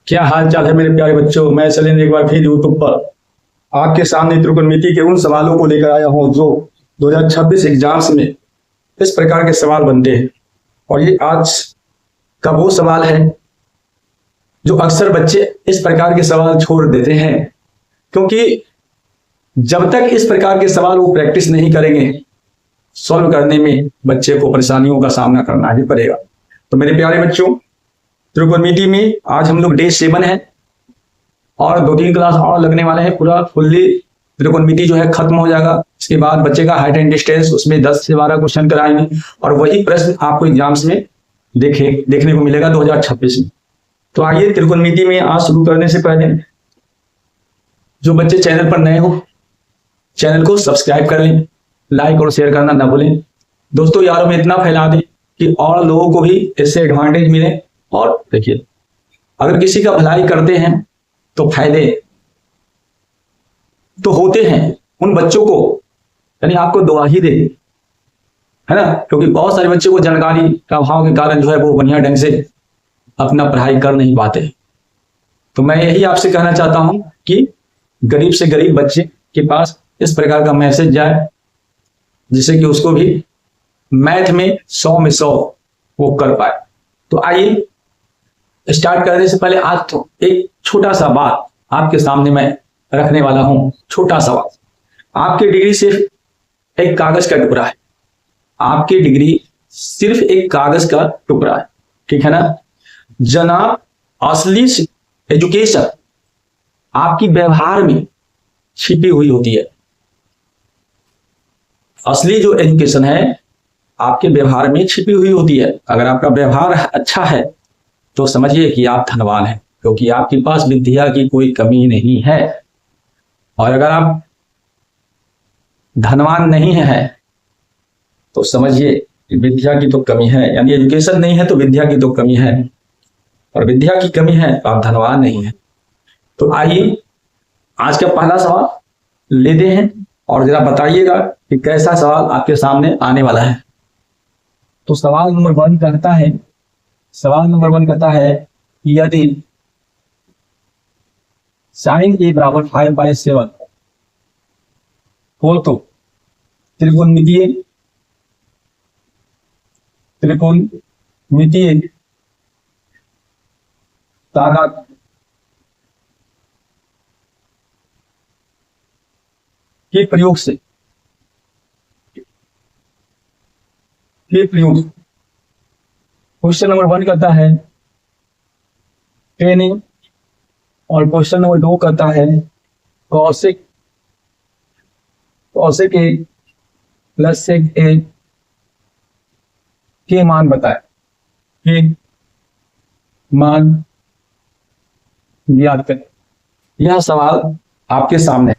क्या हाल चाल है मेरे प्यारे बच्चों। मैं सलीम एक बार फिर यूट्यूब पर आपके सामने त्रिकोणमिति के उन सवालों को लेकर आया हूं जो 2026 एग्जाम्स में इस प्रकार के सवाल बनते हैं। और ये आज का वो सवाल है जो अक्सर बच्चे इस प्रकार के सवाल छोड़ देते हैं, क्योंकि जब तक इस प्रकार के सवाल वो प्रैक्टिस नहीं करेंगे सॉल्व करने में बच्चे को परेशानियों का सामना करना ही पड़ेगा। तो मेरे प्यारे बच्चों, त्रिकोणमिति में आज हम लोग डे 7 है और 2-3 क्लास और लगने वाले हैं। पूरा फुल्ली त्रिकोणमिति जो है खत्म हो जाएगा। इसके बाद बच्चे का हाइट एंड डिस्टेंस, उसमें 10 से 12 क्वेश्चन कराएंगे और वही प्रश्न आपको एग्जाम्स में देखने को मिलेगा 2026 में। तो आइए त्रिकोणमिति में आज शुरू करने से पहले जो बच्चे चैनल पर नए हो चैनल को सब्सक्राइब कर लें, लाइक और शेयर करना ना भूलें। दोस्तों यारों में इतना फैला दें कि और लोगों को भी इससे एडवांटेज मिले। और देखिए, अगर किसी का भलाई करते हैं तो फायदे तो होते हैं उन बच्चों को, यानी आपको दुआ ही दे, है ना, क्योंकि बहुत सारे बच्चे को जानकारी का अभाव के कारण जो है वो बढ़िया ढंग से अपना पढ़ाई कर नहीं पाते। तो मैं यही आपसे कहना चाहता हूं कि गरीब से गरीब बच्चे के पास इस प्रकार का मैसेज जाए जिससे कि उसको भी मैथ में 100 में 100 वो कर पाए। तो आइए स्टार्ट करने से पहले आज तो एक छोटा सा बात आपके सामने मैं रखने वाला हूं। छोटा सा बात, आपकी डिग्री सिर्फ एक कागज का टुकड़ा है। आपकी डिग्री सिर्फ एक कागज का टुकड़ा है, ठीक है ना जनाब। असली एजुकेशन आपकी व्यवहार में छिपी हुई होती है। असली जो एजुकेशन है आपके व्यवहार में छिपी हुई होती है। अगर आपका व्यवहार अच्छा है तो समझिए कि आप धनवान हैं, क्योंकि आपके पास विद्या की कोई कमी नहीं है। और अगर आप धनवान नहीं है तो समझिए कि विद्या की तो कमी है, यानी एजुकेशन नहीं है तो विद्या की तो कमी है, और विद्या की कमी है तो आप धनवान नहीं है। तो आइए आज का पहला सवाल लेते हैं और जरा बताइएगा कि कैसा सवाल आपके सामने आने वाला है। तो सवाल नंबर 1 कहता है यदि sin a बराबर 5/7 हो तो त्रिकोणमितीय तादाद के प्रयोग से क्वेश्चन नंबर 1 कहता है tan और क्वेश्चन नंबर 2 कहता है cosec a plus sec a के मान बताए, के मान याद करें। यह सवाल आपके सामने है।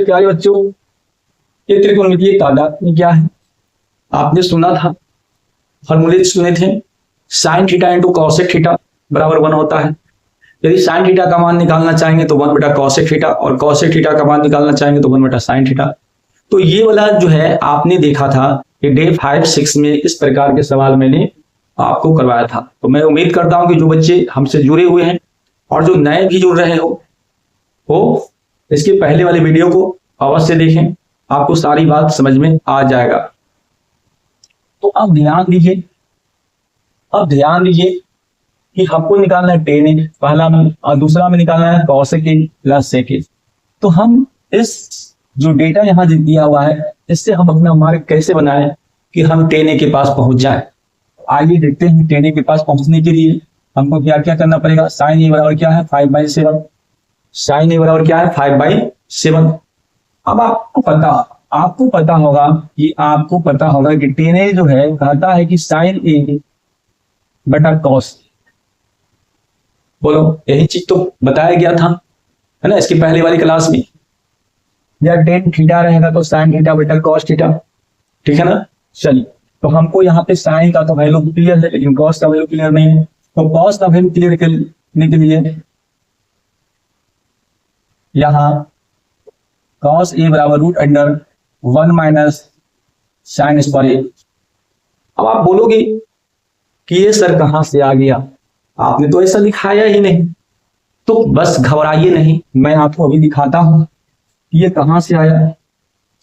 प्यारे बच्चों, ये त्रिकोणमितीय तादाद में क्या है आपने सुना था, फॉर्मूले सुने थे। Sine theta into cosec theta बराबर 1 होता है। यदि साइन थीटा का मान निकालना चाहेंगे तो 1 बटा कॉसेक थीटा, और कॉसेक थीटा का मान निकालना चाहेंगे तो 1 बटा साइन थीटा। तो ये वाला जो है आपने देखा था कि डे 5-6 में इस प्रकार के सवाल मैंने आपको करवाया था। तो मैं उम्मीद करता हूं कि जो बच्चे हमसे जुड़े हुए हैं और जो नए भी जुड़ रहे हो वो इसके पहले वाले वीडियो को अवश्य देखें, आपको सारी बात समझ में आ जाएगा। तो अब ध्यान दीजिए कि हमको निकालना है tan पहला में, और दूसरा में निकालना है cosec a plus sec a। तो हम इस जो डेटा यहाँ दिया हुआ है इससे हम अपना मार्ग कैसे बनाएं कि हम tan के पास पहुंच जाए। आइए देखते हैं tan के पास पहुंचने के लिए हमको क्या क्या करना पड़ेगा। sin a बराबर क्या है 5/7। sin a बराबर क्या है 5/7। अब आपको पता होगा कि tan a जो है कहता है कि sin a बटा cos। बोलो, यही चीज तो बताया गया था, है ना, इसकी पहले वाली क्लास में। या tan थीटा रहेगा तो sin थीटा बटा cos थीटा, ठीक है ना। चलिए, तो हमको यहाँ पे sin का तो वैल्यू क्लियर है लेकिन cos का वैल्यू क्लियर नहीं है। तो cos का वैल्यू क्लियर करने के लिए यहाँ cos a बराबर √1 माइनस sin स्क्वायर a। अब आप बोलोगे कि ये सर कहां से आ गया, आपने तो ऐसा दिखाया ही नहीं। तो बस घबराइए नहीं, मैं आपको अभी दिखाता हूं कि ये कहां से आया।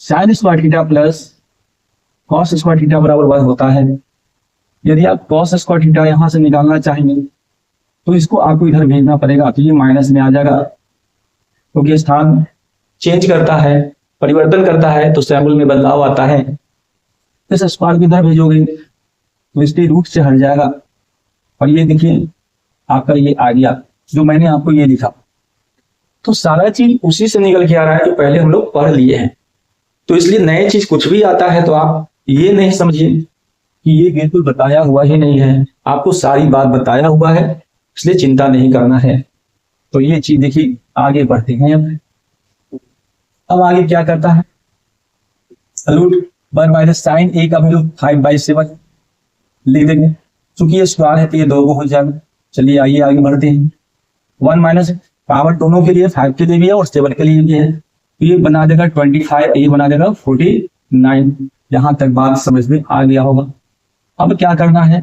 Sine square theta plus cos square theta बराबर 1 होता है। यदि आप कॉस स्क्वायर थीटा यहां से निकालना चाहेंगे तो इसको आपको इधर भेजना पड़ेगा, तो ये माइनस में आ जाएगा, क्योंकि तो स्थान चेंज करता है, परिवर्तन करता है, तो सैम्पल में बदलाव आता है। इस स्क्वायर को इधर भेजोगे तो इसके रूट से हट जाएगा, और ये देखिए आपका ये आ गया जो मैंने आपको ये लिखा। तो सारा चीज उसी से निकल के आ रहा है जो पहले हम लोग पढ़ लिए हैं। तो इसलिए नए चीज कुछ भी आता है तो आप ये नहीं समझिए कि ये बिल्कुल बताया हुआ ही नहीं है, आपको सारी बात बताया हुआ है, इसलिए चिंता नहीं करना है। तो ये चीज देखिए, आगे बढ़ते हैं। अब आगे क्या करता है, रूट 1 माइनस साइन ए का वैल्यू 5/7 लिख देंगे, चूंकि ये स्क्वायर है तो ये 2 को हो जाएगा। चलिए आइए आगे बढ़ते हैं। 1 माइनस पावर दोनों के लिए, 5 के लिए भी है और 7 के लिए भी है, तो ये बना देगा 25, ये बना देगा 49। यहां तक बात समझ में आ गया होगा। अब क्या करना है,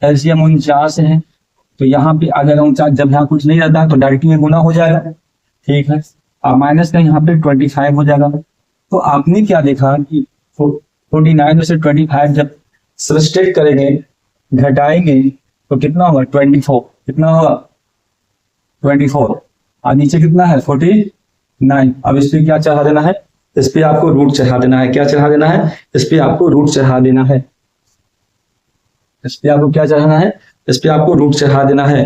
एलसीएम 49 है, तो यहाँ पे आ जाएगा 49। जब यहाँ कुछ नहीं रहता है तो डायरेक्ट में गुना हो जाएगा, ठीक है। अब माइनस का यहाँ पे 25 हो जाएगा। तो आपने क्या देखा कि 49 में से 25 जब सब्ट्रैक्ट करेंगे, घटाएंगे, तो कितना होगा 24। कितना होगा 24, और नीचे कितना है 49। अब इस पे क्या चढ़ा देना है, इस पे आपको रूट चढ़ा देना है। क्या चढ़ा देना है, इस पे आपको रूट चढ़ा देना है। इस पे आपको क्या चढ़ाना है, इस पे आपको रूट चढ़ा देना है।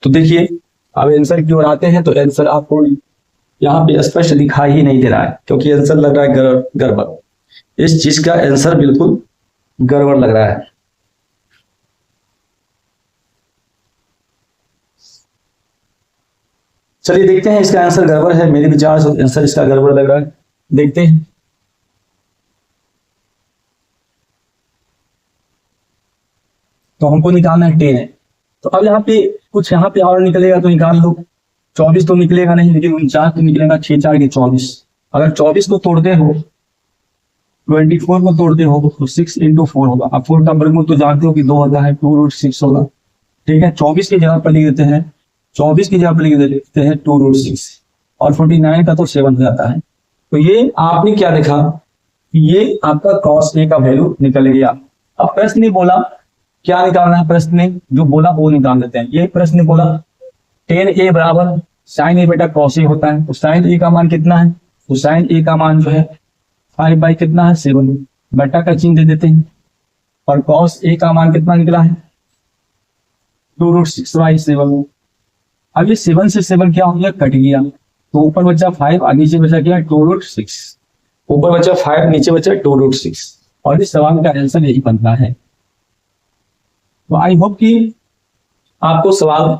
तो देखिए अब आंसर की ओर आते हैं, तो आंसर आपको यहाँ पे स्पष्ट दिखाई ही नहीं दे रहा है, क्योंकि आंसर लग रहा है गड़बड़। इस चीज का आंसर बिल्कुल गड़बड़ लग रहा है। चलिए देखते हैं, इसका आंसर गड़बड़ है, मेरे विचार से आंसर इसका गड़बड़ लग रहा है। देखते हैं। तो हमको निकालना है 10। तो अब यहाँ पे कुछ यहाँ पे और निकलेगा तो निकाल लो। 24 तो निकलेगा नहीं, लेकिन 49 तो निकलेगा। 6 4 के 24। अगर 24 को तोड़ते हो, 24 को तोड़ते हो तो 6 × 4 होगा। अब 4 का वर्गमूल तो जानते हो कि 2 होता है, 2√6 होगा, ठीक है। 24 की जगह पर लिख देते हैं, 24 की जगह पर लिख देते हैं 2√6, और 49 का तो 7 हो जाता है। तो ये आपने क्या देखा, ये आपका cos A का वैल्यू निकल गया। अब प्रश्न ने बोला क्या निकालना है, प्रश्न ने जो बोला वो निकाल देते हैं। ये प्रश्न ने बोला tan A बराबर sin A बेटा cos A होता है। तो sin A का मान कितना है, तो sin A का मान जो है 5 कितना है 7, बेटा का चिन्ह दे देते हैं। और cos A का मान कितना निकला है 2√6/7। अब ये 7 से 7 क्या हो गया, कट गया, तो ऊपर बचा 5 और नीचे बचा क्या 2√6। ऊपर बचा 5, नीचे बचा 2√6, और इस सवाल का आंसर यही बनता है। तो आई होप कि आपको सवाल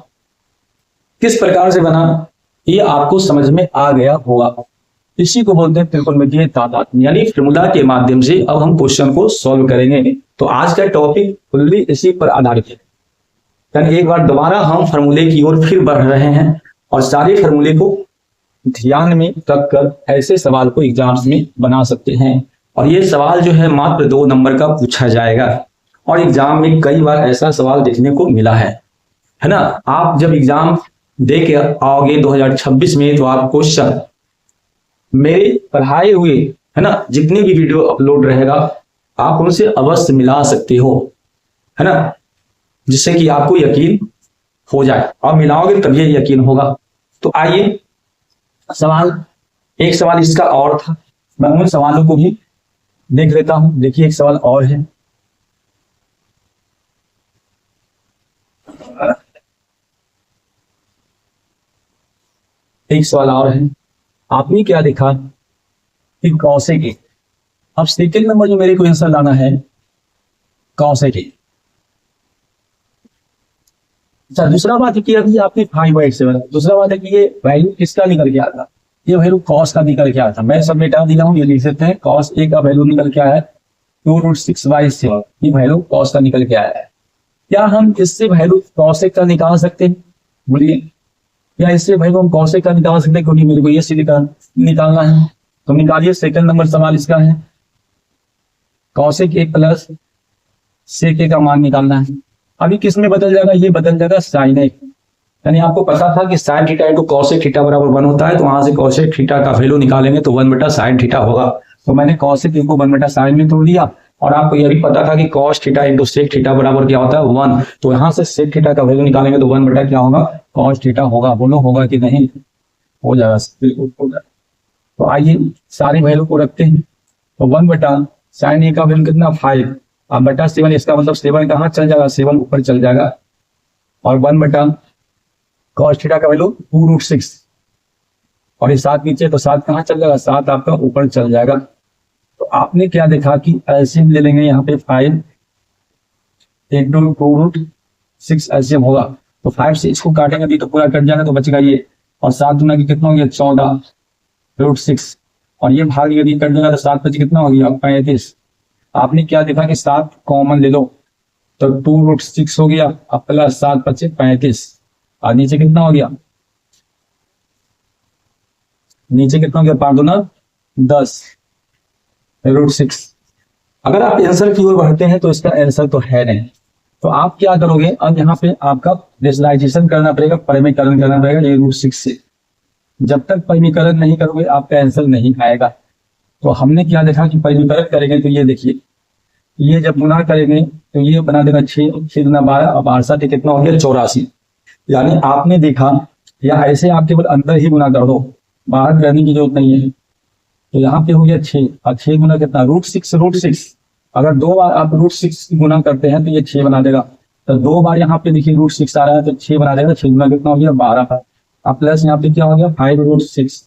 किस प्रकार से बना ये आपको समझ में आ गया होगा। इसी को बोलते हैं त्रिकोणमितीय तादाद, यानी फॉर्मूला के माध्यम से अब हम क्वेश्चन को सॉल्व करेंगे। तो आज का टॉपिक फुल्ली इसी पर आधारित है। यानी एक बार दोबारा हम फॉर्मूले की ओर फिर बढ़ रहे हैं, और सारे फॉर्मूले को ध्यान में रखकर ऐसे सवाल को एग्जाम्स में बना सकते हैं। और ये सवाल जो है मात्र 2 नंबर का पूछा जाएगा, और एग्जाम में कई बार ऐसा सवाल देखने को मिला है ना। आप जब एग्जाम दे के आओगे 2026 में, तो आप क्वेश्चन मेरे पढ़ाए हुए है ना जितने भी वीडियो अपलोड रहेगा आप उनसे अवश्य मिला सकते हो, है ना, जिससे कि आपको यकीन हो जाए, और मिलाओगे तभी यकीन होगा। तो आइए सवाल, एक सवाल इसका और था, मैं उन सवालों को भी देख लेता हूं। देखिए एक सवाल और है, एक सवाल और है। आपने क्या देखा कि कौशे के, अब सेकंड नंबर जो मेरे को आंसर लाना है कौशे के। अच्छा, दूसरा बात है कि अभी आपने 5/7, दूसरा बात है कि ये वैल्यू किसका निकल के आता, ये वैल्यू कॉस का निकल के आता। मैं सब मिटा दिया हूँ, ये लिख सकते हैं कॉस ए का वैल्यू निकल के आया है 2√6/7, ये वैल्यू कॉस का निकल के आया है। क्या हम इससे वैल्यू कॉसेक का निकाल सकते हैं, बोलिए, या इससे वैल्यू हम कॉसेक का निकाल सकते हैं, क्योंकि मेरे को ये सी निकालना है। तो निकालिए, सेकंड नंबर सवाल इसका है कॉसेक ए प्लस सेक ए का मान निकालना है। अभी किस में बदल जाएगा, ये बदल जाएगा साइन ए। यानी आपको पता था कि sine theta into cosec theta बराबर 1 होता है, तो वहां से कॉसेक थीटा का वैल्यू निकालेंगे तो 1 बटा साइन थीटा होगा। तो मैंने कॉसेक को 1 बटा साइन में तोड़ दिया, और आपको यह भी पता था कि cos theta into sec theta बराबर क्या होता है 1, तो यहाँ से सेक थीटा का वैल्यू निकालेंगे तो 1 बटा क्या होगा, कॉस थीटा होगा। बोलो होगा कि नहीं, हो जाएगा, बिल्कुल हो जाएगा। तो आइए सारी वैल्यू को रखते हैं। तो 1 बटा साइन ए का वैल्यू कितना 5, अब बटा 7, इसका मतलब 7 कहाँ चल जाएगा, 7 ऊपर चल जाएगा, और 1 बटा कॉस थीटा का वैल्यू 2√6, और ये 7 नीचे, तो 7 कहाँ चल जाएगा, 7 आपका ऊपर चल जाएगा। तो आपने क्या देखा कि एलसीएम ले लेंगे यहाँ पे 5 इंटू 2√6 एलसीएम होगा, तो 5 से इसको काटेंगे अभी तो पूरा कट जाएगा, तो बचेगा ये, और 7 गुना की कितना हो गया 14√6, और ये भाग यदि कट जाएगा तो 7 बचे कितना हो गया 35। आपने क्या देखा कि 7 कॉमन ले लो तो 2√6 हो गया, अब प्लस 7 बचे 35, और नीचे कितना हो गया, नीचे कितना हो गया 5 दूना 10√6। अगर आप आंसर की ओर बढ़ते हैं तो इसका आंसर तो है नहीं, तो आप क्या करोगे, अब यहाँ पे आपका रेशनलाइजेशन करना पड़ेगा, परिमीकरण करना पड़ेगा ये √6 से। जब तक परिमीकरण नहीं करोगे आपका आंसर नहीं आएगा। तो हमने क्या देखा कि परिमीकरण करेंगे तो ये देखिए, ये जब गुना करेंगे तो ये बना देगा 6 गुना 12, अब 8 कितना हो गया 84। यानी आपने देखा, या ऐसे आप केवल अंदर ही गुना कर दो, बाहर करने की जरूरत नहीं है। तो यहाँ पे हो गया 6, और 6 गुना कितना √6, अगर 2 बार आप √6 गुना करते हैं तो ये 6 बना देगा, तो 2 बार यहाँ पे देखिए √6 आ रहा है तो 6 बना देगा, 6 गुना कितना हो गया 12, अब प्लस यहाँ पे क्या हो गया 5√6,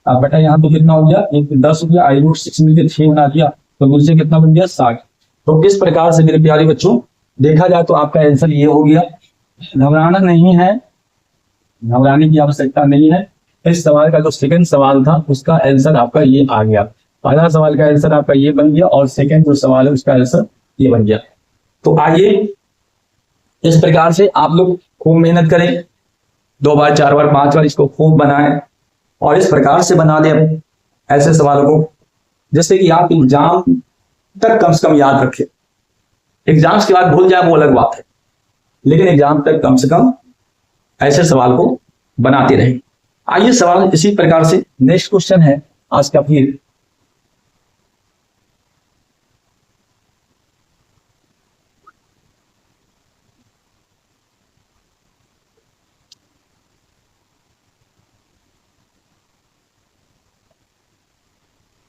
अब बेटा यहाँ पे कितना हो गया 10 हो गया, √6 मिलकर 6 बना दिया, तो मुझे कितना बन गया 60। तो इस प्रकार से मेरे प्यारे बच्चों देखा जाए तो आपका आंसर ये हो गया। घबराना नहीं है, घबराने की आवश्यकता नहीं है। इस सवाल का जो सेकंड सवाल था उसका आंसर आपका ये आ गया, पहला सवाल का आंसर आपका ये बन गया, और सेकंड जो सवाल है उसका आंसर ये बन गया। तो आइए इस प्रकार से आप लोग खूब मेहनत करें, 2 बार 4 बार 5 बार इसको खूब बनाएं, और इस प्रकार से बना दें ऐसे सवालों को जैसे कि आप एग्जाम तक कम से कम याद रखें। एग्जाम्स के बाद भूल जाए वो अलग बात है, लेकिन एग्जाम तक कम से कम ऐसे सवाल को बनाते रहें। आइए सवाल इसी प्रकार से नेक्स्ट क्वेश्चन है आज का फिर।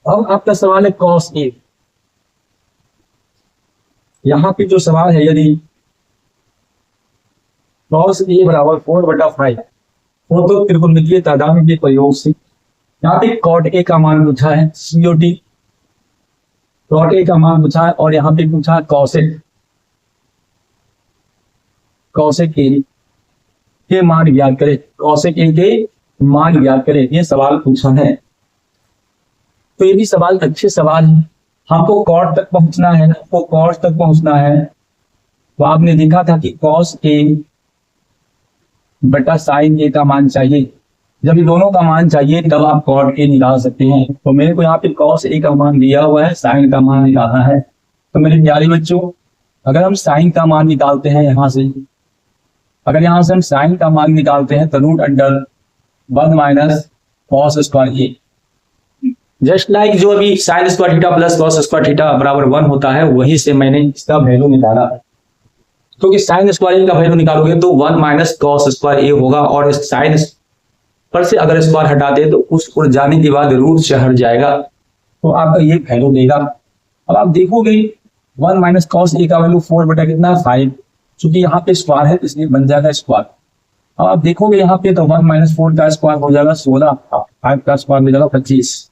अब आपका सवाल है कॉस ए। यहां पे जो सवाल है, यदि कॉस ए बराबर 4/5 हो तो त्रिकोणमितीय तादाद के प्रयोग से यहाँ पे कॉट ए का मान पूछा है, सीओटी कॉट ए का मान पूछा है, और यहाँ पे पूछा है कॉसेक ए के मान ज्ञात करें, कॉसेक ए के मान ज्ञात करें, ये सवाल पूछा है। तो ये भी सवाल अच्छे सवाल है। हमको कॉट तक पहुंचना है, आपको कॉस तक पहुंचना है, तो आपने देखा था कि कॉस ए बटा साइन ए का मान चाहिए। जब ये दोनों का मान चाहिए तब आप कॉट ए निकाल सकते हैं। तो मेरे को यहाँ पे कॉस ए का मान दिया हुआ है, साइन का मान निकालना है। तो मेरे प्यारे बच्चों, अगर हम साइन का मान निकालते हैं यहाँ से, अगर यहाँ से हम साइन का मान निकालते हैं तो √1 - cos स्क्वायर ए, जस्ट लाइक जो अभी sine square theta plus cos square theta बराबर 1 होता है, वहीं से मैंने इसका वैल्यू निकाला। क्योंकि साइन स्क्वायर ए का वैल्यू निकालोगे तो 1 - cos स्क्वायर ए होगा, और साइन पर से अगर स्क्वायर हटा दे तो उस उड़ जाने के बाद रूट से हट जाएगा, तो आपका ये वैल्यू देगा। अब आप देखोगे 1 - cos ए का वैल्यू 4 कितना 5, चूंकि यहाँ पे स्क्वायर है इसलिए बन जाएगा स्क्वायर। अब आप देखोगे यहाँ पे तो 1 - 4 का स्क्वायर हो जाएगा 16, 5 का स्क्वायर मिल जाएगा 25।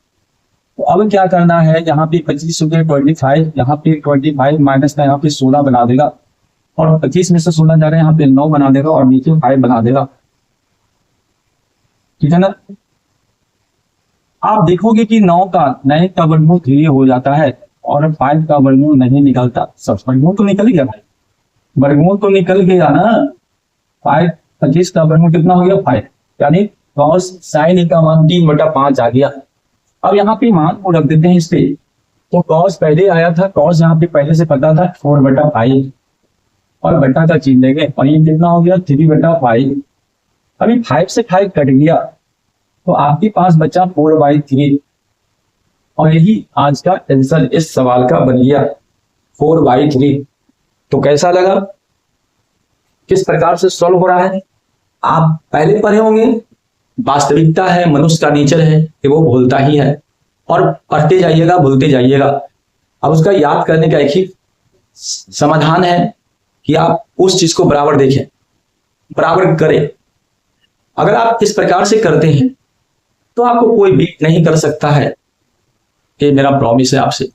तो अब क्या करना है, यहाँ पे 25 हो गया 25, यहाँ पे 25 माइनस का यहाँ पे 16 बना देगा, और 25 में से 16 जा रहे हैं यहाँ पे 9 बना देगा, और नीचे 5 बना देगा, ठीक है ना। आप देखोगे कि 9 का वर्गमूल 3 हो जाता है, और 5 का वर्गमूल नहीं निकलता। सब वर्गमूल तो निकल गया भाई, वर्गमूल तो निकल गया ना। 25 का वर्गमूल कितना हो गया 5, यानी cos sin ए का मान 3/5 आ गया। अब यहाँ पे मान को रख देते हैं इस पे, तो कॉस पहले आया था, कॉस यहाँ पे पहले से पता था 4/5 और बटा का चिन्ह देंगे और ये कितना हो गया 3/5। अभी 5 से 5 कट गया तो आपके पास बचा 4/3 और यही आज का आंसर इस सवाल का बन गया 4/3। तो कैसा लगा, किस प्रकार से सॉल्व हो रहा है? आप पहले पढ़े होंगे, वास्तविकता है, मनुष्य का नेचर है कि वो भूलता ही है और पढ़ते जाइएगा भूलते जाइएगा। अब उसका याद करने का एक ही समाधान है कि आप उस चीज को बराबर देखें, बराबर करें। अगर आप इस प्रकार से करते हैं तो आपको कोई बीट नहीं कर सकता है, ये मेरा प्रॉमिस है आपसे।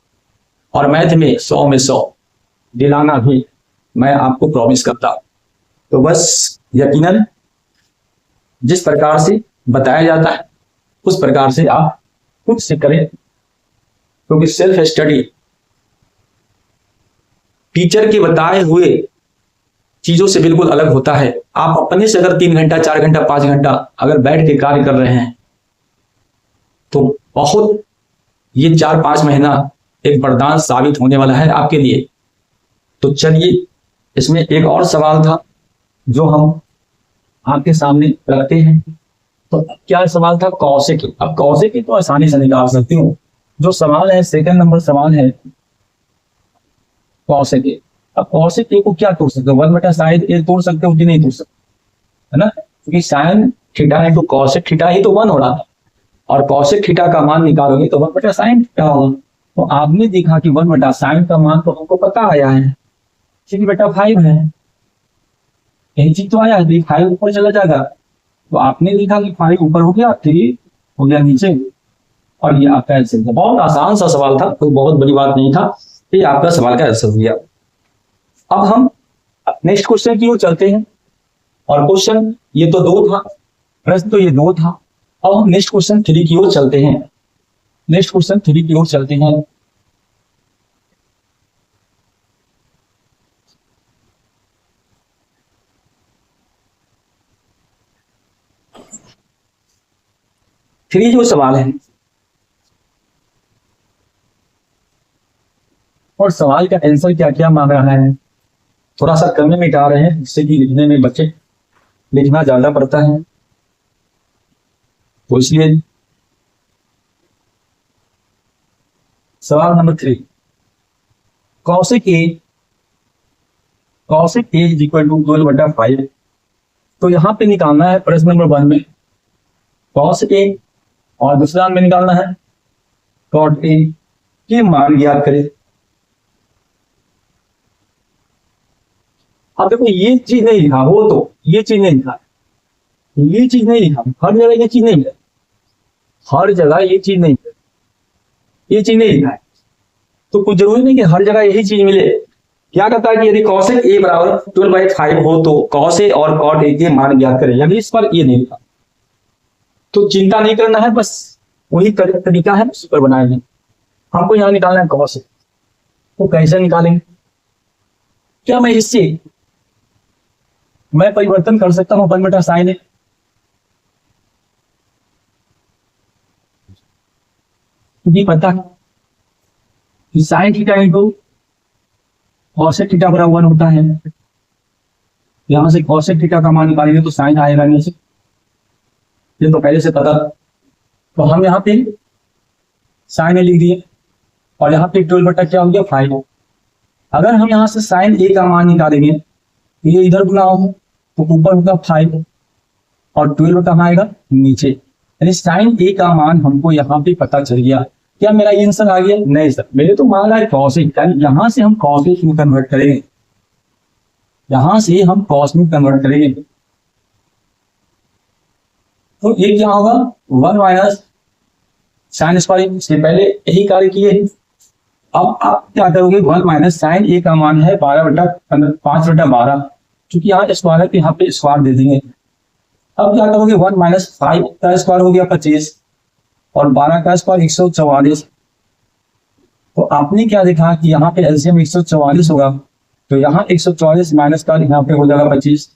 और मैथ में 100 में 100 दिलाना भी मैं आपको प्रॉमिस करता हूं। तो बस यकीनन जिस प्रकार से बताया जाता है उस प्रकार से आप खुद से करें, क्योंकि सेल्फ स्टडी टीचर के बताए हुए चीजों से बिल्कुल अलग होता है। आप अपने से अगर 3 घंटा 4 घंटा 5 घंटा अगर बैठ के कार्य कर रहे हैं तो बहुत ये 4-5 महीना एक वरदान साबित होने वाला है आपके लिए। तो चलिए, इसमें एक और सवाल था जो हम आपके सामने रखते हैं। तो क्या सवाल था? कौशिकी। अब कौशिकी तो आसानी से निकाल सकती हूँ। जो सवाल है, सेकंड नंबर सवाल है कौशिकी। अब कौशिकी को क्या तोड़ सकते हो? 1/sin तोड़ सकते हो कि नहीं तोड़ सकते, है ना? क्योंकि साइन थीटा है तो कौशिक थीटा ही तो 1 हो रहा है और कौशिक थीटा का मान निकालोगे तो 1/sin थीटा होगा। तो आपने देखा कि 1/sin का मान तो हमको पता आया है, 3/5 है, यही चीज तो आया है। 5 ऊपर चला जाएगा तो आपने देखा कि 5 ऊपर हो गया, 3 हो गया नीचे और ये आपका आंसर था। बहुत आसान सा सवाल था, कोई बहुत बड़ी बात नहीं था, ये आपका सवाल का आंसर हो गया। अब हम नेक्स्ट क्वेश्चन की ओर चलते हैं और क्वेश्चन ये तो 2 था, प्रश्न तो ये 2 था। अब हम नेक्स्ट क्वेश्चन 3 की ओर चलते हैं। नेक्स्ट क्वेश्चन 3 की ओर चलते हैं। थ्री जो सवाल है और सवाल का आंसर क्या क्या मांग रहा है, थोड़ा सा कम में मिटा रहे हैं जिससे कि लिखने में बच्चे लिखना ज्यादा पड़ता है, तो इसलिए सवाल नंबर 3, cosec A is equal to 12/5। तो यहां पे निकालना है प्रश्न नंबर 1 में कौशिक ए और दूसरा में निकालना है कॉट ए के मान ज्ञात करें। अब देखो ये चीज नहीं लिखा, वो तो ये चीज नहीं लिखा, ये चीज नहीं लिखा, हर जगह ये चीज नहीं है, हर जगह ये चीज नहीं है, ये चीज नहीं लिखा है। तो कुछ जरूरी नहीं कि हर जगह यही चीज मिले। क्या कहता है कि यदि कौशिक ए बराबर 12/5 हो तो कौश ए और कॉट ए के मान ज्ञात करें। यदि इस पर ये नहीं लिखा तो चिंता नहीं करना है, बस वही तरीका है उस पर बनाएंगे। हमको यहाँ निकालना है कौशिक, तो कैसे निकालेंगे? क्या मैं इससे मैं परिवर्तन कर सकता हूं 1/sin? ये पता है कि sine theta into Kaushik theta बराबर 1 होता है। यहां से कौशिक थीटा का मान निकालेंगे तो साइन आएगा नीचे, ये तो पहले से पता। तो हम यहाँ पे साइन ए लिख दिए और यहाँ पे 12 क्या हो गया 5। अगर हम यहाँ से साइन ए का मान निकालेंगे तो ये इधर गुना होगा तो ऊपर होगा 5 और 12 कहाँ आएगा नीचे, यानी साइन ए का मान हमको यहाँ पे पता चल गया। क्या मेरा ये आंसर आ गया? नहीं सर, मेरे तो मान है कौशिक, यानी यहाँ से हम कौशिक में कन्वर्ट करेंगे, यहाँ से हम कॉस में कन्वर्ट करेंगे। तो ये क्या होगा 1 - sin स्क्वायर, इसके पहले यही कार्य किए हैं। अब आप क्या करोगे 1 - sin ए का मान है 5/12, क्योंकि यहाँ स्क्वायर है तो यहाँ पे स्क्वायर दे देंगे। अब क्या करोगे 1 - 5 का स्क्वायर हो गया 25 और 12 का स्क्वायर 144। तो आपने क्या देखा कि यहाँ पे एलसीएम 144 होगा, तो यहाँ 144 माइनस का यहाँ पे हो जाएगा 25।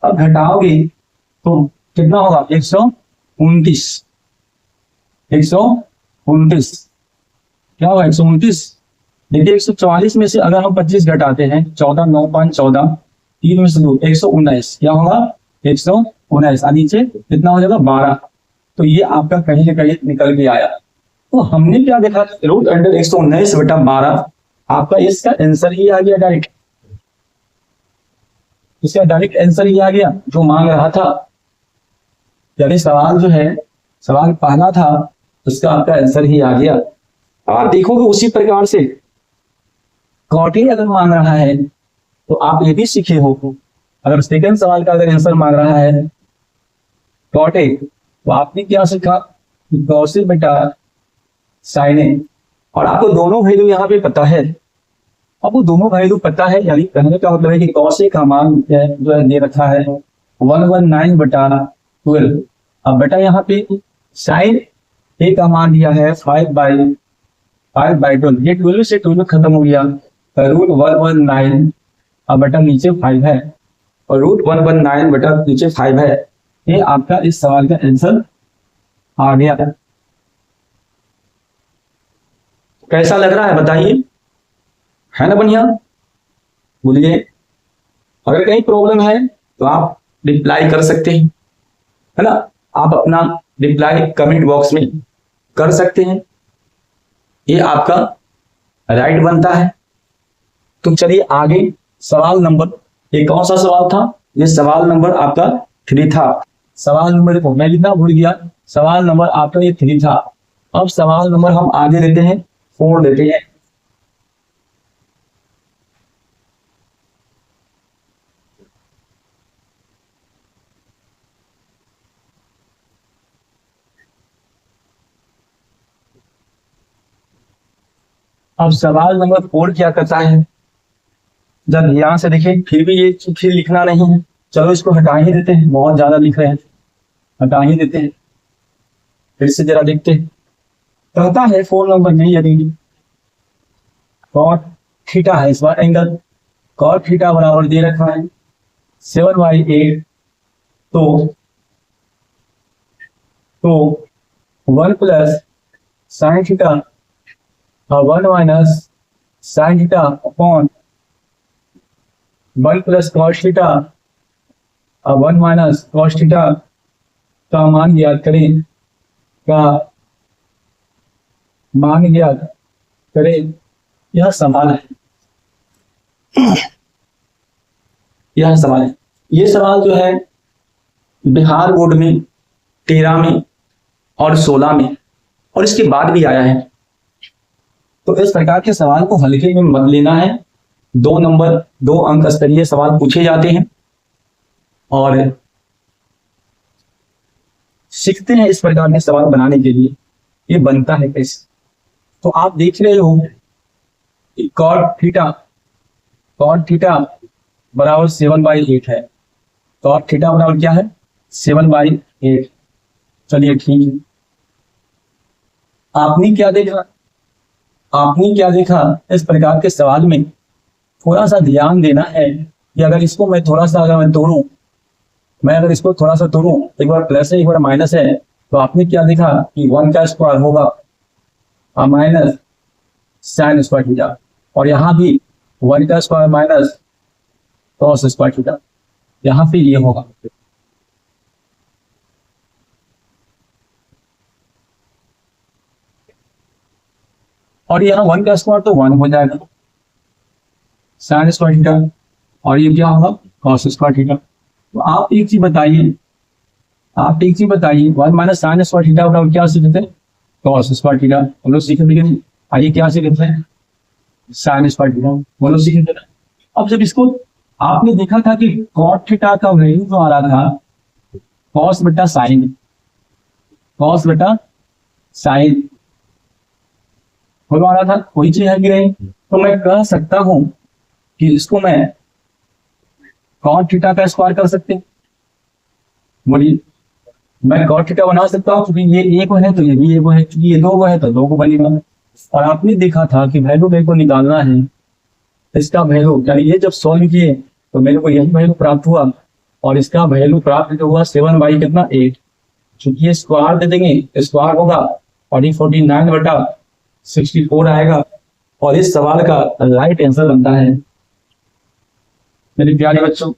अब घटाओगे तो कितना होगा 129, क्या हुआ 129। देखिए 144 में से अगर हम 25 घटाते हैं 14 9 5 14 3 में से 2 119 क्या होगा 119 और नीचे कितना हो जाएगा 12। तो ये आपका कहीं ना कहीं निकल के आया। तो हमने क्या देखा रूट अंडर 119 बटा 12 आपका इसका आंसर ही आ गया डायरेक्ट। इसका डायरेक्ट आंसर ही आ गया जो मांग रहा था। यानी सवाल जो है सवाल पहला था उसका आपका आंसर ही आ गया। अब आप देखोगे उसी प्रकार से कॉटी अगर मांग रहा है तो आप ये भी सीखे हो अगर सेकंड सवाल का अगर आंसर मांग रहा है कॉटे तो आपने क्या सीखा गॉसिप बेटा साइन ए और आपको दोनों वैल्यू यहाँ पे पता है। आपको दोनों वैल्यू पता है यानी कहने का मतलब है कि कॉसे का मान जो है दे रखा है 119 बटा 12। अब बेटा यहाँ पे साइन ए का मान दिया है 5/12। ये 12 से 12 खत्म हो गया रूट 119 अब बेटा नीचे 5 है और रूट 119 बेटा नीचे 5 है। ये आपका इस सवाल का आंसर आ गया। कैसा लग रहा है बताइए, है ना बढ़िया। बोलिए अगर कहीं प्रॉब्लम है तो आप रिप्लाई कर सकते हैं, है ना। आप अपना रिप्लाई कमेंट बॉक्स में कर सकते हैं, ये आपका राइट बनता है। तो चलिए आगे सवाल नंबर, ये कौन सा सवाल था, ये सवाल नंबर आपका 3 था। सवाल नंबर देखो मैं लिखना भूल गया, सवाल नंबर आपका ये 3 था। अब सवाल नंबर हम आगे लेते हैं 4 लेते हैं। अब सवाल नंबर 4 क्या करता है, जब ध्यान से देखें, फिर भी ये फिर लिखना नहीं है, चलो इसको हटा ही देते हैं, बहुत ज्यादा लिख रहे हैं, हटा ही देते हैं। फिर से जरा देखते हैं, कहता है 4 नंबर में यदि कॉट थीटा है, इस बार एंगल कॉट थीटा बराबर दे रखा है 7/8 तो 1 प्लस साइन थीटा और 1 minus sine theta upon 1 plus cos theta और 1 माइनस कॉस थीटा का मान ज्ञात करें, का मान ज्ञात करें। यह सवाल है, यह सवाल है। ये सवाल जो है बिहार बोर्ड में 13 में और 16 में और इसके बाद भी आया है। तो इस प्रकार के सवाल को हल्के में मत लेना है। 2 नंबर 2 अंक स्तरीय सवाल पूछे जाते हैं और सीखते हैं इस प्रकार के सवाल बनाने के लिए ये बनता है कैसे। तो आप देख रहे हो कॉट थीटा बराबर 7/8 है। कॉट थीटा बराबर क्या है 7/8। चलिए ठीक है, आपने क्या देखा इस प्रकार के सवाल में थोड़ा सा ध्यान देना है कि अगर इसको मैं थोड़ा सा अगर मैं तोड़ूं, अगर इसको थोड़ा सा तोड़ूं, एक बार प्लस है एक बार माइनस है, तो आपने क्या देखा कि 1 का स्क्वायर होगा माइनस साइन स्क्वायर थीटा और यहाँ भी 1 का square minus cos square theta, यहाँ पे ये होगा। और यहाँ 1 का स्क्वायर तो 1 हो जाएगा साइन स्क्वायर थीटा और ये क्या होगा कॉस स्क्वायर थीटा। तो आप एक चीज बताइए, 1 माइनस साइन स्क्वायर थीटा बराबर क्या सीखते हैं कॉस स्क्वायर थीटा, हम लोग सीखे लेकिन आइए क्या सीखते हैं साइन स्क्वायर थीटा, वो लोग सीखे। अब जब इसको आपने देखा था कि कॉट थीटा का वैल्यू जो आ रहा था कॉस बटा साइन आ रहा था, कोई चीज है कि नहीं। तो मैं कह सकता हूं कि इसको मैं कॉट थीटा का स्क्वायर कर सकते हैं। बोलिए मैं कॉट थीटा बना सकता हूँ क्योंकि ये एक है तो ये भी एक है, क्योंकि ये 2 है तो 2 को बनेगा। और आपने देखा था कि वैल्यू मेरे को निकालना है इसका वैल्यू, यानी ये जब सॉल्व किए तो मेरे को यही वैल्यू प्राप्त हुआ और इसका वैल्यू प्राप्त जो हुआ 7/8। चूंकि ये स्क्वायर दे देंगे स्क्वायर होगा और ये 49 बटा 64 आएगा और इस सवाल का राइट आंसर बनता है। मेरे प्यारे बच्चों,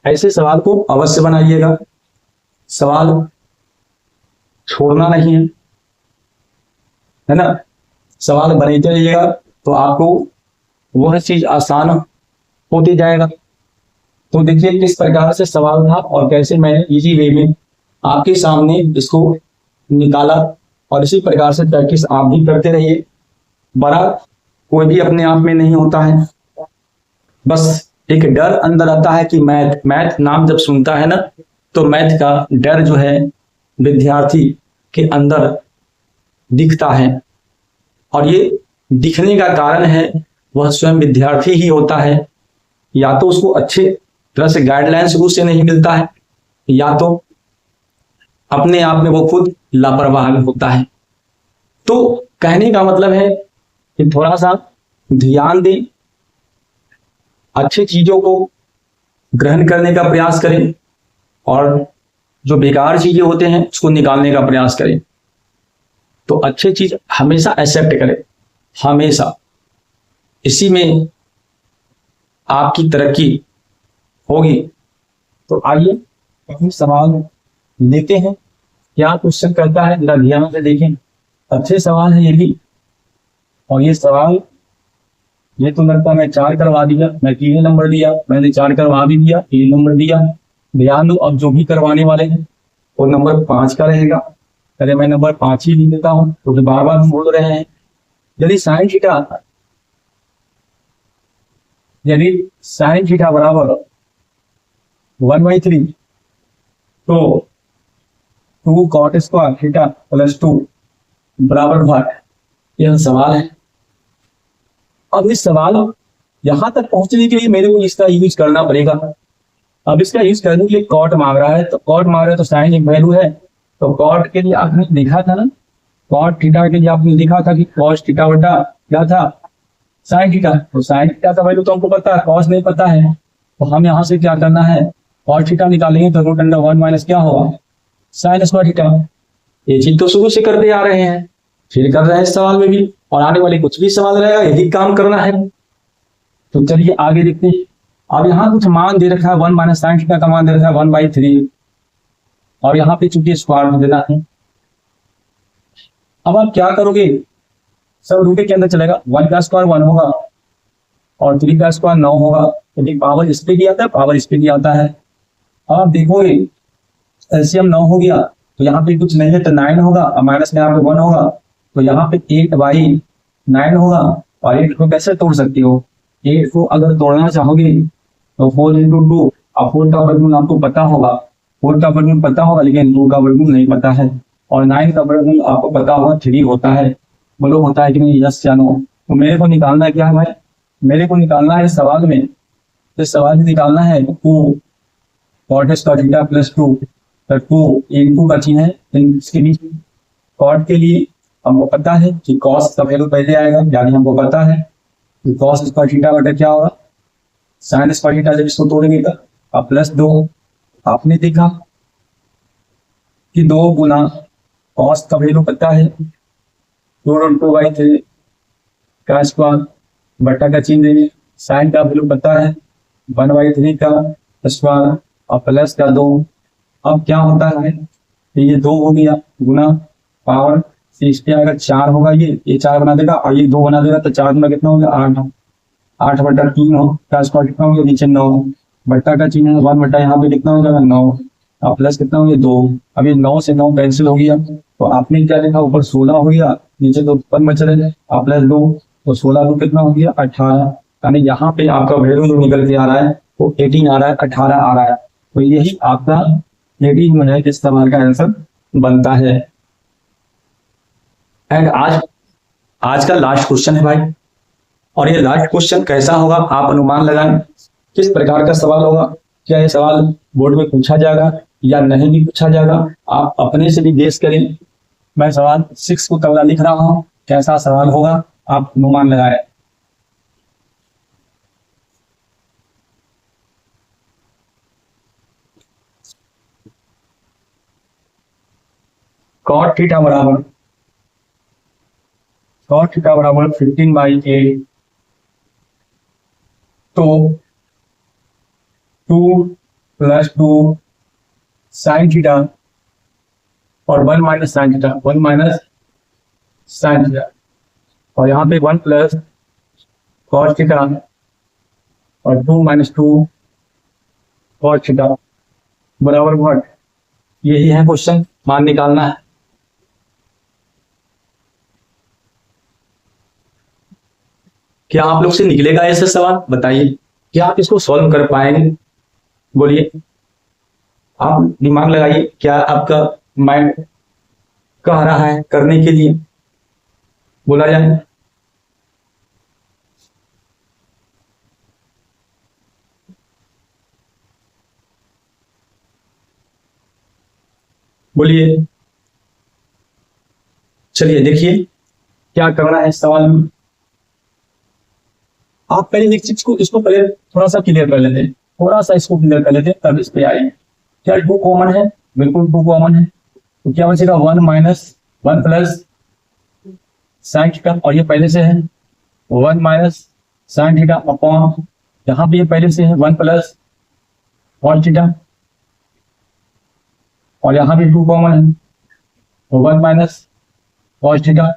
ऐसे सवाल को अवश्य बनाइएगा, सवाल छोड़ना नहीं है ना। सवाल बनाते रहिएगा तो आपको वह चीज आसान होती जाएगा। तो देखिए किस प्रकार से सवाल था और कैसे मैंने इजी वे में आपके सामने इसको निकाला, और इसी प्रकार से प्रैक्टिस आप भी करते रहिए। बड़ा कोई भी अपने आप में नहीं होता है, बस एक डर अंदर आता है कि मैथ मैथ नाम जब सुनता है ना, तो मैथ का डर जो है विद्यार्थी के अंदर दिखता है, और ये दिखने का कारण है वह स्वयं विद्यार्थी ही होता है। या तो उसको अच्छे तरह से गाइडलाइंस उससे नहीं मिलता है, या तो अपने आप में वो खुद लापरवाह होता है। तो कहने का मतलब है कि थोड़ा सा ध्यान दें, अच्छी चीजों को ग्रहण करने का प्रयास करें, और जो बेकार चीजें होते हैं उसको निकालने का प्रयास करें। तो अच्छी चीज हमेशा एक्सेप्ट करें, हमेशा। इसी में आपकी तरक्की होगी। तो आइए हम सवाल लेते हैं। क्या क्वेश्चन करता है जरा ध्यान से देखें। अच्छे सवाल है ये भी, और ये सवाल ये तो लगता है मैं 4 करवा दिया, मैं 3 नंबर दिया, मैंने 4 करवा भी दिया, 3 नंबर दिया। ध्यान दो, अब जो भी करवाने वाले हैं वो नंबर 5 का रहेगा। अरे मैं नंबर 5 ही लिख देता हूँ, तो बार बार हम बोल रहे हैं। यदि साइन थीटा बराबर 1/3, तो 2 कॉट स्क्वायर थीटा प्लस 2 बराबर भाग, यह सवाल है। अब इस सवाल यहां तक पहुंचने के लिए मेरे को इसका यूज करना पड़ेगा। अब इसका यूज करने के लिए कॉट मांग रहा है, तो कॉट मांग रहा है तो साइन एक वैल्यू है, तो कॉट के लिए आपने लिखा था ना, कॉट थीटा के लिए आपने लिखा था कि कॉस थीटा बटा क्या था, साइन थीटा। तो साइन थीटा का वैल्यू तो हमको पता है, कॉस नहीं पता है, तो हम यहाँ से क्या करना है, कॉट थीटा निकालेंगे तो रूट अंडर 1 माइनस क्या होगा, साइन स्क्वायर थीटा। ये चीज तो शुरू से करते आ रहे हैं, फिर कर रहे हैं इस सवाल में भी, और आने वाले कुछ भी सवाल रहेगा यही काम करना है। तो चलिए आगे देखते हैं। अब यहाँ कुछ मान दे रखा है, 1 माइनस साइन थीटा का मान दे रखा है 1/3, और यहाँ पे चूंकि स्क्वायर में देना है। अब आप क्या करोगे, सब रूट के अंदर चलेगा, 1 का स्क्वायर 1 होगा और 3 का स्क्वायर 9 होगा। यदि पावर इस पे भी आता है, पावर इस पे भी आता है। अब आप देखोगे एलसीएम 9 हो गया, तो यहाँ पे कुछ नहीं है तो 9 होगा, और माइनस में यहाँ पे 1 होगा, तो यहाँ पे 8/9 होगा। और 8 को कैसे तोड़ सकते हो, 8 को अगर तोड़ना चाहोगे तो 4 × 2, और 4 का वर्गमूल आपको पता होगा, 4 का वर्गमूल पता होगा, लेकिन 2 का वर्गमूल नहीं पता है। और 9 का वर्गमूल आपको पता होगा 3 होता है। बोलो होता है कि नहीं, यस या नो। तो मेरे को निकालना क्या है भाई, मेरे को निकालना है सवाल में, इस सवाल में निकालना है 2 कॉट स्क्वायर थीटा प्लस 2, तो 2 इंटू का चिन्ह है इसके बीच में। कॉट के लिए हमको पता है कि कॉस का वैल्यू पहले आएगा, यानी हमको पता है कि कॉस स्क्वायर थीटा बटा क्या होगा, साइन स्क्वायर थीटा। जब इसको तोड़ेंगे तो अब प्लस 2, आपने देखा कि 2 गुना कॉस का वैल्यू पता है 2√2/3 का स्क्वायर, बटा का चिन्ह देंगे, साइन का वैल्यू पता है 1/3 का स्क्वायर और प्लस का 2। अब क्या होता है, तो ये 2 हो गया गुना पावर से इस पे अगर 4 होगा, ये 4 बना देगा और ये 2 बना देगा, तो 4 में कितना हो गया 8, 8/3 हो का स्क्वायर कितना हो गया, नीचे 9, बट्टा का चिन्ह है 1 बटा यहाँ पे कितना हो जाएगा 9, और प्लस कितना हो गया 2। अब ये 9 से 9 कैंसिल हो गया, तो आपने क्या लिखा, ऊपर 16 हो गया, नीचे तो 1 बच रहे और प्लस 2, तो 16 को कितना हो गया 18। यानी यहाँ पे आपका वैल्यू जो निकल के आ रहा है वो 18 आ रहा है, 18 आ रहा है। तो यही आपका 18 जो है इस सवाल का आंसर बनता है। एंड आज का लास्ट क्वेश्चन है भाई, और ये लास्ट क्वेश्चन कैसा होगा आप अनुमान लगाएं, किस प्रकार का सवाल होगा। क्या ये सवाल बोर्ड में पूछा जाएगा या नहीं भी पूछा जाएगा, आप अपने से भी गेस करें। मैं सवाल 6 को तगड़ा लिख रहा हूं, कैसा सवाल होगा आप अनुमान लगाएं। cot थीटा बराबर 15/8, तो 2 + 2 sin थीटा और 1 - sin थीटा, 1 - sin थीटा, और यहाँ पे 1 + cos थीटा और 2 - 2 cos थीटा बराबर व्हाट। यही है क्वेश्चन, मान निकालना है। क्या आप लोग से निकलेगा ऐसा सवाल, बताइए, क्या आप इसको सॉल्व कर पाएंगे? बोलिए, आप दिमाग लगाइए, क्या आपका माइंड कह रहा है करने के लिए, बोला जाए। बोलिए, चलिए देखिए क्या करना है इस सवाल में। आप पहले एक चीज को, इसको पहले थोड़ा सा क्लियर कर लेते हैं, थोड़ा सा इसको क्लियर कर लेते हैं, तब इस पे आएंगे। क्या 2 कॉमन है? बिल्कुल 2 कॉमन है, तो क्या बचेगा 1 - 1 + sin थीटा, और ये पहले से है 1 - sin थीटा अपॉन, यहाँ पे ये पहले से है 1 + cos थीटा, और यहाँ भी 2 कॉमन है, 1 - cos थीटा।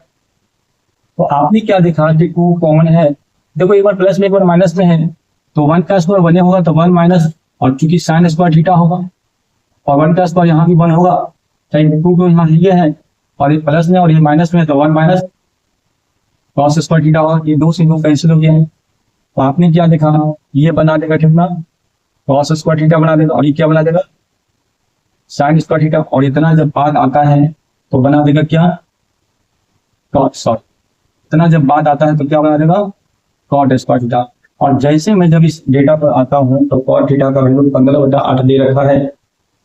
तो आपने क्या देखा कि 2 कॉमन है, देखो एक बार प्लस में एक बार माइनस में है, तो 1 का स्क्वायर 1 होगा, तो 1 माइनस, और चूंकि साइन स्क्वायर थीटा होगा, और 1 का स्क्वायर यहाँ भी 1 होगा, चाहे 2 तो यहाँ ये है, और ये प्लस में और ये माइनस में, तो 1 - cos स्क्वायर थीटा होगा। ये 2 से 2 कैंसिल हो गया है, तो आपने क्या देखा, ये बना देगा कितना, cos स्क्वायर थीटा बना देगा, और ये क्या बना देगा, साइन स्क्वायर थीटा, और इतना जब बाद आता है तो बना देगा क्या, इतना जब बाद आता है तो क्या बना देगा, cot स्क्वायर थीटा। और जैसे मैं जब इस डेटा पर आता हूं तो cot थीटा का वैल्यू 15/8 दे रखा है,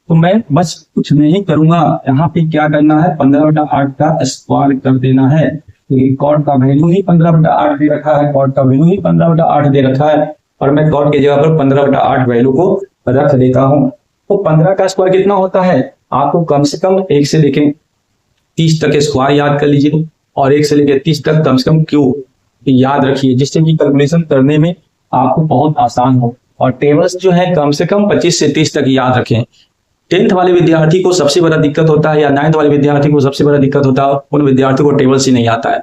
तो मैं बस कुछ नहीं करूंगा, यहाँ पे क्या करना है, 15/8 का स्क्वायर कर देना है, क्योंकि cot का वैल्यू ही 15/8 दे रखा है, cot का वैल्यू ही 15/8 दे रखा है, और मैं cot की जगह पर 15/8 वैल्यू को रख देता हूँ। तो 15 का स्क्वायर कितना होता है, आपको कम से कम 1 से लेके 30 तक स्क्वायर याद कर लीजिए, और 1 से लेकर 30 तक कम से कम क्यूब याद रखिए, जिससे कि कैलकुलेशन करने में आपको बहुत आसान हो। और टेबल्स जो है कम से कम 25 से 30 तक याद रखें। 10th वाले विद्यार्थी को सबसे बड़ा दिक्कत होता है, या 9th वाले विद्यार्थी को सबसे बड़ा दिक्कत होता है, उन विद्यार्थियों को टेबल्स ही नहीं आता है।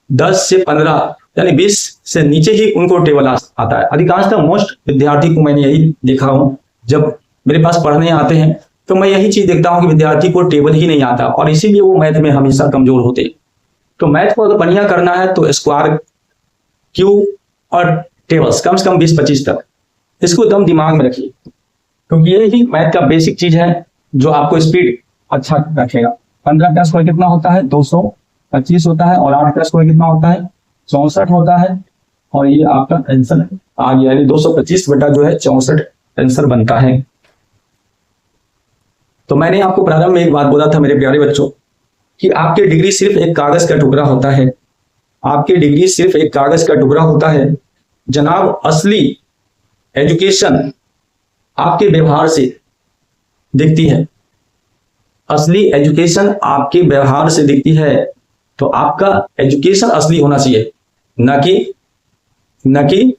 10 से 15 यानी 20 से नीचे ही उनको टेबल आता है। अधिकांशतः मोस्ट विद्यार्थी को मैंने यही देखा हूं, जब मेरे पास पढ़ने आते हैं तो मैं यही चीज देखता हूं कि विद्यार्थी को टेबल ही नहीं आता, और इसीलिए वो मैथ में हमेशा कमजोर होते हैं। तो मैथ को अगर बढ़िया करना है तो स्क्वायर, क्यूब और टेबल्स कम से कम 20-25 तक, इसको एकदम दिमाग में रखिए, क्योंकि ये ही मैथ का बेसिक चीज है जो आपको स्पीड अच्छा रखेगा। 15 का स्क्वायर कितना होता है, 225 होता है, और 8 का स्क्वायर कितना होता है, 64 होता है, और ये आपका आंसर आ गया, यानी 225 बटा जो है 64 आंसर बनता है। तो मैंने आपको प्रारंभ में एक बात बोला था मेरे प्यारे बच्चों, कि आपकी डिग्री सिर्फ एक कागज का टुकड़ा होता है, आपकी डिग्री सिर्फ एक कागज का टुकड़ा होता है जनाब। असली एजुकेशन आपके व्यवहार से दिखती है, असली एजुकेशन आपके व्यवहार से दिखती है। तो आपका एजुकेशन असली होना चाहिए, न कि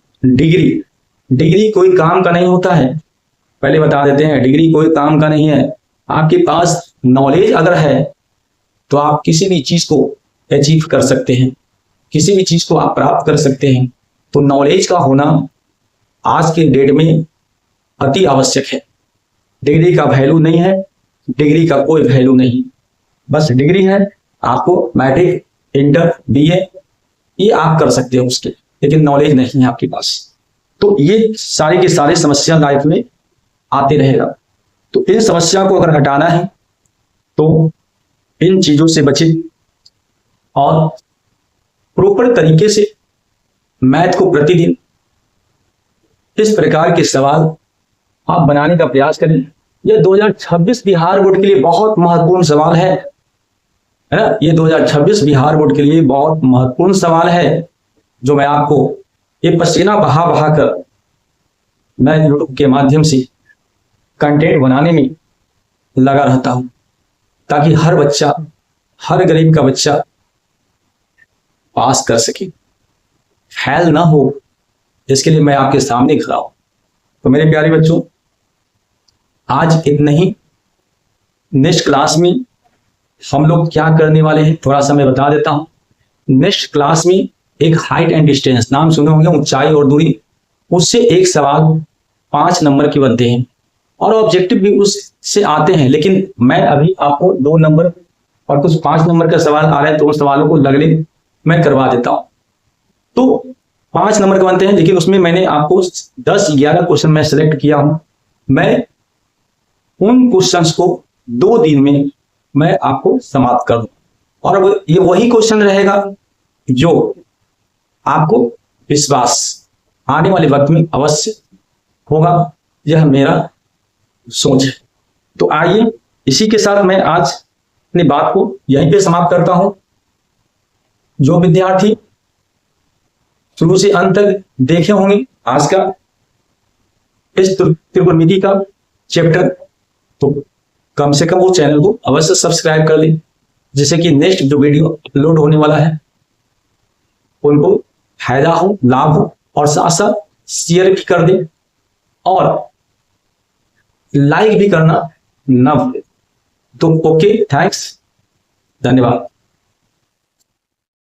डिग्री कोई काम का नहीं होता है, पहले बता देते हैं, डिग्री कोई काम का नहीं है। आपके पास नॉलेज अगर है तो आप किसी भी चीज को अचीव कर सकते हैं, किसी भी चीज को आप प्राप्त कर सकते हैं। तो नॉलेज का होना आज के डेट में अति आवश्यक है। डिग्री का वैल्यू नहीं है, डिग्री का कोई वैल्यू नहीं, बस डिग्री है, आपको मैट्रिक, इंटर, बीए ये आप कर सकते हो उसके, लेकिन नॉलेज नहीं है आपके पास। तो ये सारे के सारे समस्या लाइफ में आते रहेगा। तो इन समस्या को अगर हटाना है तो इन चीजों से बचे, और प्रॉपर तरीके से मैथ को प्रतिदिन इस प्रकार के सवाल आप बनाने का प्रयास करें। यह 2026 बिहार बोर्ड के लिए बहुत महत्वपूर्ण सवाल है ना? ये 2026 बिहार बोर्ड के लिए बहुत महत्वपूर्ण सवाल है, जो मैं आपको ये पसीना बहा बहा कर मैं यूट्यूब के माध्यम से कंटेंट बनाने में लगा रहता हूं, ताकि हर बच्चा हर गरीब का बच्चा पास कर सके, फेल ना हो, इसके लिए मैं आपके सामने खड़ा हूं। तो मेरे प्यारे बच्चों, आज इतना ही। नेक्स्ट क्लास में हम लोग क्या करने वाले हैं थोड़ा सा मैं बता देता हूं। नेक्स्ट क्लास में एक हाइट एंड डिस्टेंस, नाम सुने होंगे, ऊंचाई और दूरी, उससे एक सवाल 5 नंबर के बनते हैं और ऑब्जेक्टिव भी उससे आते हैं। लेकिन मैं अभी आपको 2 नंबर और कुछ 5 नंबर का सवाल आ रहे हैं, तो उन सवालों को लगले मैं करवा देता हूं। तो 5 नंबर के बनते हैं, लेकिन उसमें मैंने आपको 10-11 क्वेश्चन मैं सिलेक्ट किया हूं। मैं उन क्वेश्चंस को 2 दिन में मैं आपको समाप्त कर दूं, और अब ये वही क्वेश्चन रहेगा जो आपको विश्वास आने वाले वक्त में अवश्य होगा। यह मेरा सोच है। तो आइए, इसी के साथ मैं आज अपनी बात को यहीं पे समाप्त करता हूं। जो विद्यार्थी शुरू से अंत तक देखे होंगे आज का इस त्रिकोणमिति का चैप्टर, तो कम से कम वो चैनल को अवश्य सब्सक्राइब कर लें, जिससे कि नेक्स्ट जो वीडियो अपलोड होने वाला है उनको फायदा हो, लाभ हो, और साथ साथ शेयर भी कर दें और लाइक भी करना ना भूलें। तो ओके, थैंक्स, धन्यवाद।